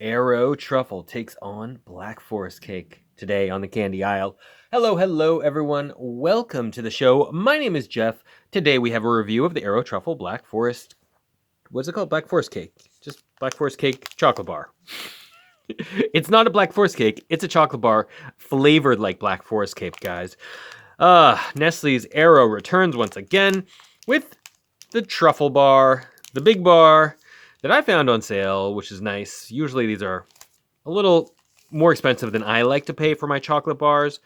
Aero Truffle takes on Black Forest cake today on the candy aisle. Hello, everyone. Welcome to the show. My name is Jeff. Today we have a review of the Aero Truffle Black Forest. What's it called? Black Forest cake. Just Black Forest cake chocolate bar. It's not a Black Forest cake. It's a chocolate bar flavored like Black Forest cake, guys. Nestle's Aero returns once again with the truffle bar, the big bar that I found on sale, which is nice. Usually these are a little more expensive than I like to pay for my chocolate bars.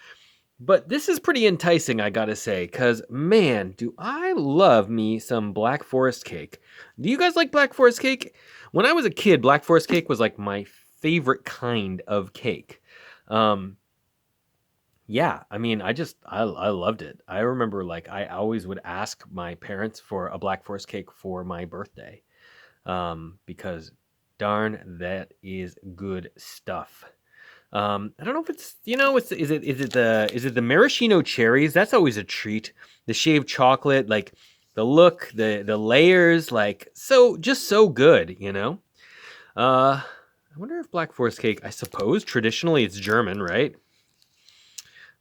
But this is pretty enticing, I gotta say, because man, do I love me some Black Forest cake. Do you guys like Black Forest cake? When I was a kid, Black Forest cake was like my favorite kind of cake. Yeah, I mean, I loved it. I remember like I always would ask my parents for a Black Forest cake for my birthday, because darn, that is good stuff. I don't know if it's is it the maraschino cherries? That's always a treat. The shaved chocolate, like the look, the layers, like just so good, you know. I wonder if Black Forest cake. I suppose traditionally it's German, right?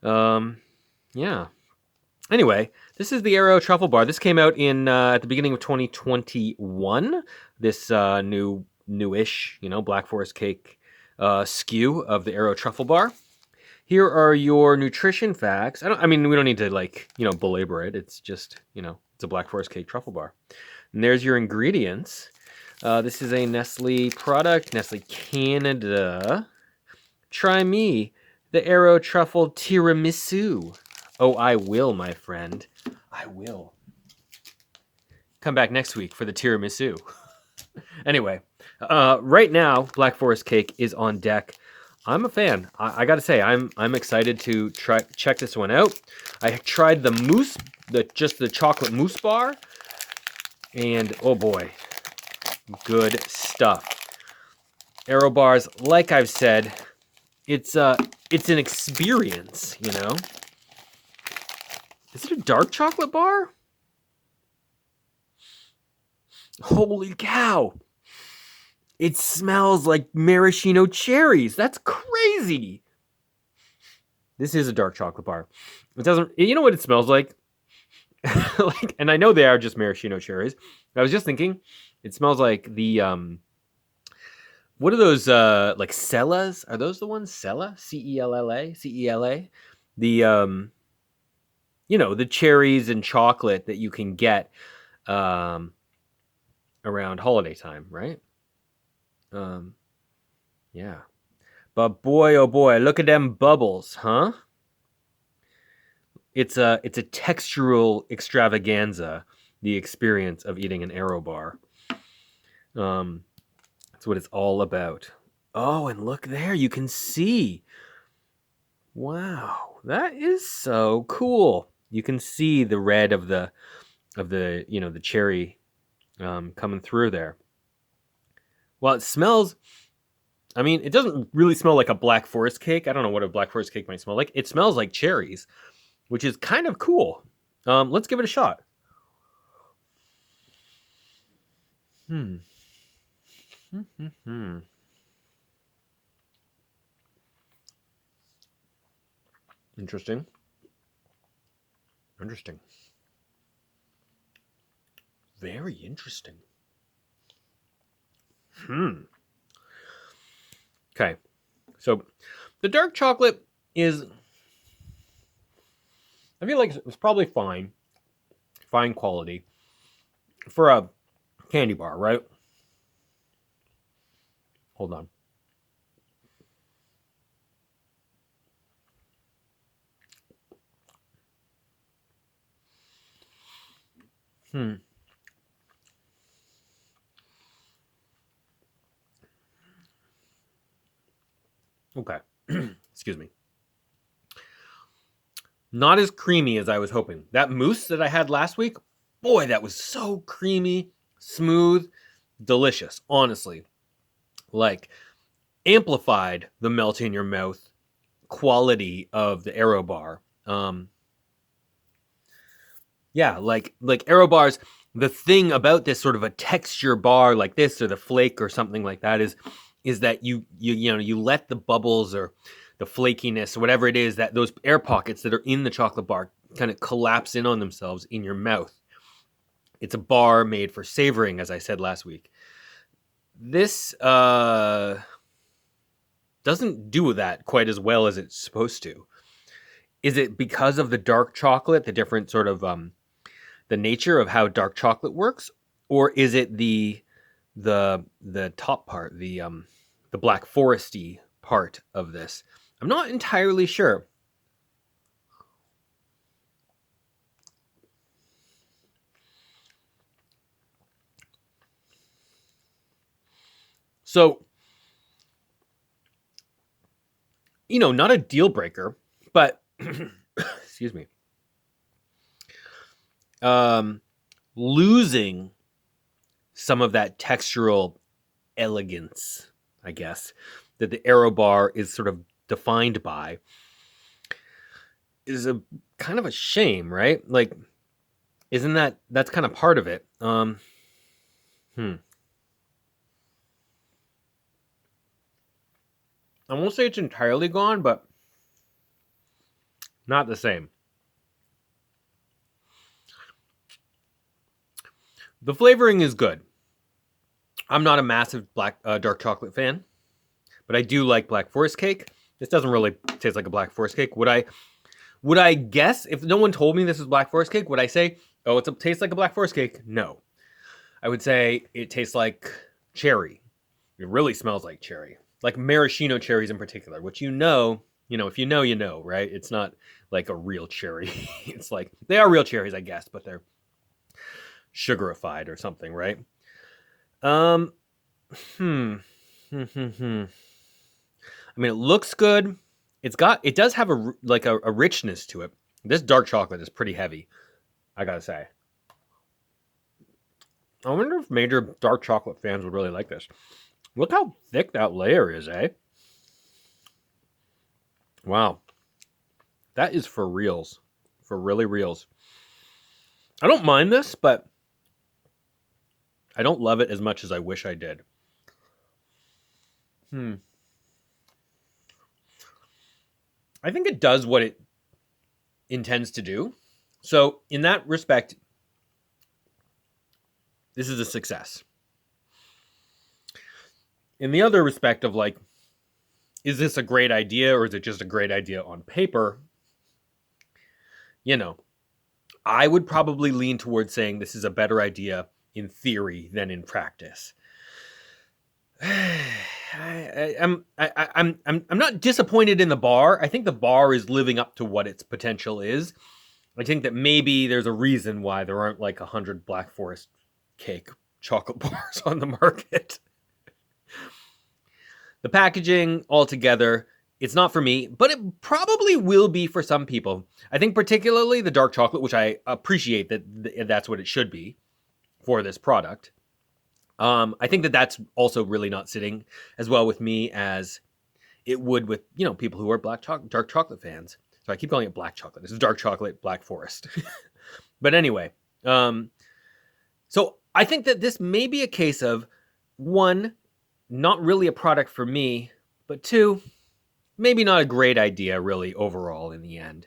Yeah. Anyway, this is the Aero Truffle Bar. This came out in at the beginning of 2021. This newish, Black Forest cake SKU of the Aero Truffle Bar. Here are your nutrition facts. I mean, we don't need to belabor it. It's just, it's a Black Forest cake truffle bar. And there's your ingredients. This is a Nestle product, Nestle Canada. Try me, the Aero Truffle Tiramisu. Oh, I will, my friend. I will. Come back next week for the tiramisu. Anyway, right now, Black Forest cake is on deck. I'm a fan. I gotta say, I'm excited to check this one out. I tried the mousse, the chocolate mousse bar, and oh boy, good stuff. Aero bars, like I've said, it's an experience, Is it a dark chocolate bar? Holy cow! It smells like maraschino cherries. That's crazy. This is a dark chocolate bar. It doesn't. You know what it smells like? And I know they are just maraschino cherries. I was just thinking, it smells like the what are those like Cellas? Are those the ones? Cella? Cella? Cella? The the cherries and chocolate that you can get around holiday time, right? Yeah. But boy, oh boy, look at them bubbles, huh? It's a textural extravaganza, the experience of eating an Aero bar. That's what it's all about. Oh, and look there, you can see. Wow, that is so cool. You can see the red of the the cherry coming through there. Well, it smells. I mean, it doesn't really smell like a Black Forest cake. I don't know what a Black Forest cake might smell like. It smells like cherries, which is kind of cool. Let's give it a shot. Interesting. Very interesting. Okay. So the dark chocolate is, I feel like it's probably fine quality for a candy bar, right? Hold on. Okay. Excuse me. Not as creamy as I was hoping. That mousse that I had last week, boy, that was so creamy, smooth, delicious, honestly. Like, amplified the melt in your mouth quality of the Aero bar. Yeah, like Aero bars, the thing about this sort of a texture bar like this or the flake or something like that is is that you let the bubbles or the flakiness or whatever it is, that those air pockets that are in the chocolate bar kind of collapse in on themselves in your mouth. It's a bar made for savoring, as I said last week. This doesn't do that quite as well as it's supposed to. Is it because of the dark chocolate, the different sort of the nature of how dark chocolate works, or is it the top part, the Black Foresty part of this? I'm not entirely sure. So, not a deal breaker, but excuse me. Losing some of that textural elegance, I guess, that the Aero bar is sort of defined by, is a kind of a shame, right? Like, isn't that's kind of part of it? I won't say it's entirely gone, but not the same. The flavoring is good. I'm not a massive dark chocolate fan, but I do like Black Forest cake. This doesn't really taste like a Black Forest cake. Would I guess, if no one told me this is Black Forest cake, would I say, oh, it tastes like a Black Forest cake? No. I would say it tastes like cherry. It really smells like cherry. Like maraschino cherries in particular, which if you know, right? It's not like a real cherry. It's like, they are real cherries, I guess, but they're sugarified or something, right? I mean, it looks good. It does have a richness to it. This dark chocolate is pretty heavy, I gotta say. I wonder if major dark chocolate fans would really like this. Look how thick that layer is, eh? Wow. That is for reals. For really reals. I don't mind this, but I don't love it as much as I wish I did. I think it does what it intends to do. So, in that respect, this is a success. In the other respect of like, is this a great idea or is it just a great idea on paper? I would probably lean towards saying this is a better idea in theory than in practice. I'm not disappointed in the bar. I think the bar is living up to what its potential is. I think that maybe there's a reason why there aren't like 100 Black Forest cake chocolate bars on the market. The packaging altogether, it's not for me, but it probably will be for some people. I think particularly the dark chocolate, which I appreciate that's what it should be for this product. I think that's also really not sitting as well with me as it would with, people who are dark chocolate fans. So I keep calling it black chocolate. This is dark chocolate, Black Forest. But anyway, so I think that this may be a case of, one, not really a product for me, but two, maybe not a great idea really overall in the end.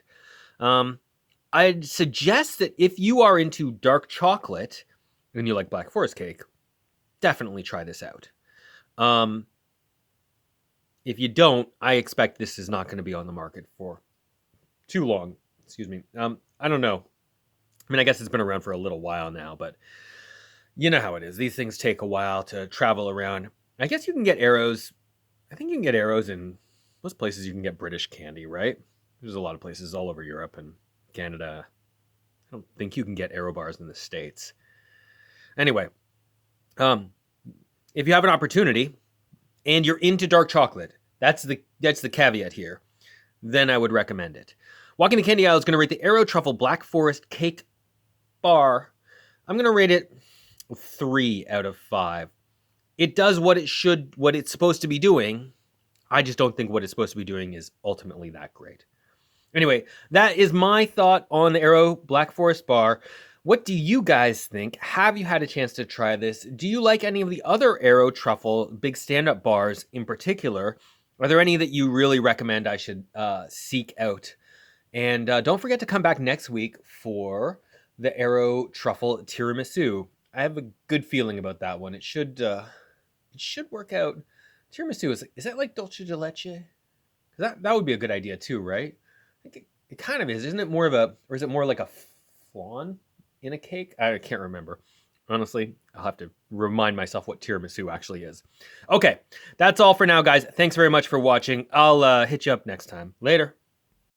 I'd suggest that if you are into dark chocolate and you like Black Forest cake, definitely try this out. If you don't, I expect this is not going to be on the market for too long. Excuse me. I don't know. I mean, I guess it's been around for a little while now, but you know how it is. These things take a while to travel around. I guess you can get Aeros. I think you can get Aeros in most places. You can get British candy, right? There's a lot of places all over Europe and Canada. I don't think you can get Aero bars in the States. Anyway, if you have an opportunity and you're into dark chocolate, that's the caveat here, then I would recommend it. Walking the Candy Aisle is going to rate the Aero Truffle Black Forest Cake Bar. I'm going to rate it 3 out of 5. It does what it's supposed to be doing. I just don't think what it's supposed to be doing is ultimately that great. Anyway, that is my thought on the Aero Black Forest Bar. What do you guys think? Have you had a chance to try this? Do you like any of the other Aero Truffle big stand-up bars in particular? Are there any that you really recommend I should seek out? And don't forget to come back next week for the Aero Truffle Tiramisu. I have a good feeling about that one. It should work out. Tiramisu is that like dulce de leche? That would be a good idea too, right? I think it kind of is, isn't it? More of a, or is it more like a flan in a cake? I can't remember. Honestly, I'll have to remind myself what tiramisu actually is. Okay, that's all for now, guys. Thanks very much for watching. I'll hit you up next time. Later.